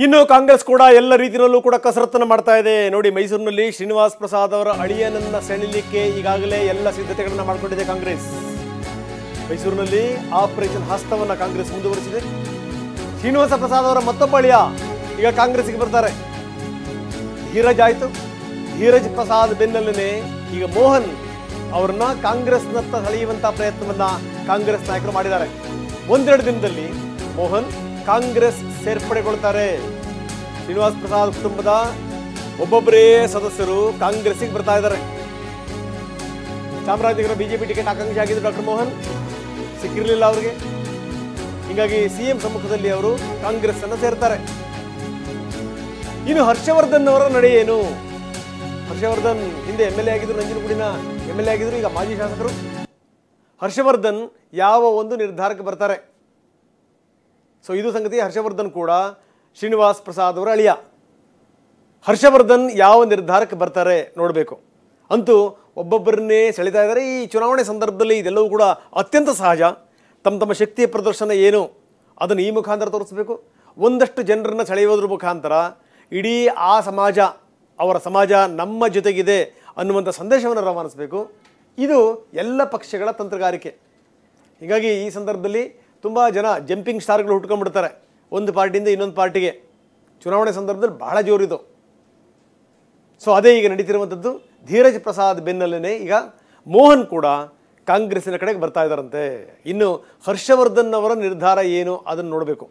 ಇನ್ನು ಕಾಂಗ್ರೆಸ್ ಕೂಡ ಎಲ್ಲ ರೀತಿಯಲ್ಲೂ ಕೂಡ ಕಸರತ್ತನ್ನು ಮಾಡ್ತಾ ಇದೆ ನೋಡಿ. ಮೈಸೂರಿನಲ್ಲಿ ಶ್ರೀನಿವಾಸ್ ಪ್ರಸಾದ್ ಅವರ ಅಳಿಯನನ್ನ ಸೆಳೆಯಲಿಕ್ಕೆ ಈಗಾಗಲೇ ಎಲ್ಲ ಸಿದ್ಧತೆಗಳನ್ನು ಮಾಡಿಕೊಂಡಿದೆ ಕಾಂಗ್ರೆಸ್. ಮೈಸೂರಿನಲ್ಲಿ ಆಪರೇಷನ್ ಹಸ್ತವನ್ನ ಕಾಂಗ್ರೆಸ್ ಮುಂದುವರಿಸಿದೆ. ಶ್ರೀನಿವಾಸ ಪ್ರಸಾದ್ ಅವರ ಮತ್ತೊಬ್ಬ ಅಳಿಯ ಈಗ ಕಾಂಗ್ರೆಸ್ಗೆ ಬರ್ತಾರೆ. ಧೀರಜ್ ಆಯ್ತು. ಧೀರಜ್ ಪ್ರಸಾದ್ ಬೆನ್ನಲ್ಲೇ ಈಗ ಮೋಹನ್ ಅವರನ್ನ ಕಾಂಗ್ರೆಸ್ನತ್ತ ಸೆಳೆಯುವಂತ ಪ್ರಯತ್ನವನ್ನ ಕಾಂಗ್ರೆಸ್ ನಾಯಕರು ಮಾಡಿದ್ದಾರೆ. ಒಂದೆರಡು ದಿನದಲ್ಲಿ ಮೋಹನ್ ಕಾಂಗ್ರೆಸ್ ಸೇರ್ಪಡೆಗೊಳ್ತಾರೆ. ಶ್ರೀನಿವಾಸ್ ಪ್ರಸಾದ್ ಕುಟುಂಬದ ಒಬ್ಬೊಬ್ಬರೇ ಸದಸ್ಯರು ಕಾಂಗ್ರೆಸ್ಗೆ ಬರ್ತಾ ಇದ್ದಾರೆ. ಚಾಮರಾಜನಗರ ಬಿಜೆಪಿ ಟಿಕೆಟ್ ಆಕಾಂಕ್ಷಿ ಆಗಿದ್ದು ಡಾಕ್ಟರ್ ಮೋಹನ್, ಸಿಕ್ಕಿರಲಿಲ್ಲ ಅವರಿಗೆ. ಹೀಗಾಗಿ ಸಿಎಂ ಸಮ್ಮುಖದಲ್ಲಿ ಅವರು ಕಾಂಗ್ರೆಸ್ ಅನ್ನು ಸೇರ್ತಾರೆ. ಇನ್ನು ಹರ್ಷವರ್ಧನ್ ಅವರ ನಡೆ ಏನು? ಹರ್ಷವರ್ಧನ್ ಹಿಂದೆ MLA ಆಗಿದ್ರು, ನಂಜನಗೂಡಿನ MLA ಆಗಿದ್ರು, ಈಗ ಮಾಜಿ ಶಾಸಕರು. ಹರ್ಷವರ್ಧನ್ ಯಾವ ಒಂದು ನಿರ್ಧಾರಕ್ಕೆ ಬರ್ತಾರೆ? ಸೊ ಇದು ಸಂಗತಿ. ಹರ್ಷವರ್ಧನ್ ಕೂಡ ಶ್ರೀನಿವಾಸ್ ಪ್ರಸಾದ್ ಅವರ ಅಳಿಯ. ಹರ್ಷವರ್ಧನ್ ಯಾವ ನಿರ್ಧಾರಕ್ಕೆ ಬರ್ತಾರೆ ನೋಡಬೇಕು. ಅಂತೂ ಒಬ್ಬೊಬ್ಬರನ್ನೇ ಸೆಳಿತಾ ಇದ್ದಾರೆ. ಈ ಚುನಾವಣೆ ಸಂದರ್ಭದಲ್ಲಿ ಇದೆಲ್ಲವೂ ಕೂಡ ಅತ್ಯಂತ ಸಹಜ. ತಮ್ಮ ಶಕ್ತಿಯ ಪ್ರದರ್ಶನ ಏನು ಅದನ್ನು ಈ ಮುಖಾಂತರ ತೋರಿಸಬೇಕು. ಒಂದಷ್ಟು ಜನರನ್ನು ಸೆಳೆಯೋದ್ರ ಮುಖಾಂತರ ಇಡೀ ಆ ಸಮಾಜ, ಅವರ ಸಮಾಜ ನಮ್ಮ ಜೊತೆಗಿದೆ ಅನ್ನುವಂಥ ಸಂದೇಶವನ್ನು ರವಾನಿಸಬೇಕು. ಇದು ಎಲ್ಲ ಪಕ್ಷಗಳ ತಂತ್ರಗಾರಿಕೆ. ಹೀಗಾಗಿ ಈ ಸಂದರ್ಭದಲ್ಲಿ ತುಂಬ ಜನ ಜಂಪಿಂಗ್ ಸ್ಟಾರ್ಗಳು ಹುಟ್ಕೊಂಡ್ಬಿಡ್ತಾರೆ ಒಂದು ಪಾರ್ಟಿಯಿಂದ ಇನ್ನೊಂದು ಪಾರ್ಟಿಗೆ. ಚುನಾವಣೆ ಸಂದರ್ಭದಲ್ಲಿ ಬಹಳ ಜೋರಿದು. ಸೊ ಅದೇ ಈಗ ನಡೀತಿರುವಂಥದ್ದು. ಧೀರಜ್ ಪ್ರಸಾದ್ ಬೆನ್ನಲ್ಲೇ ಈಗ ಮೋಹನ್ ಕೂಡ ಕಾಂಗ್ರೆಸ್ಸಿನ ಕಡೆಗೆ ಬರ್ತಾ ಇದ್ದಾರಂತೆ. ಇನ್ನು ಹರ್ಷವರ್ಧನ್ ಅವರ ನಿರ್ಧಾರ ಏನು ಅದನ್ನು ನೋಡಬೇಕು.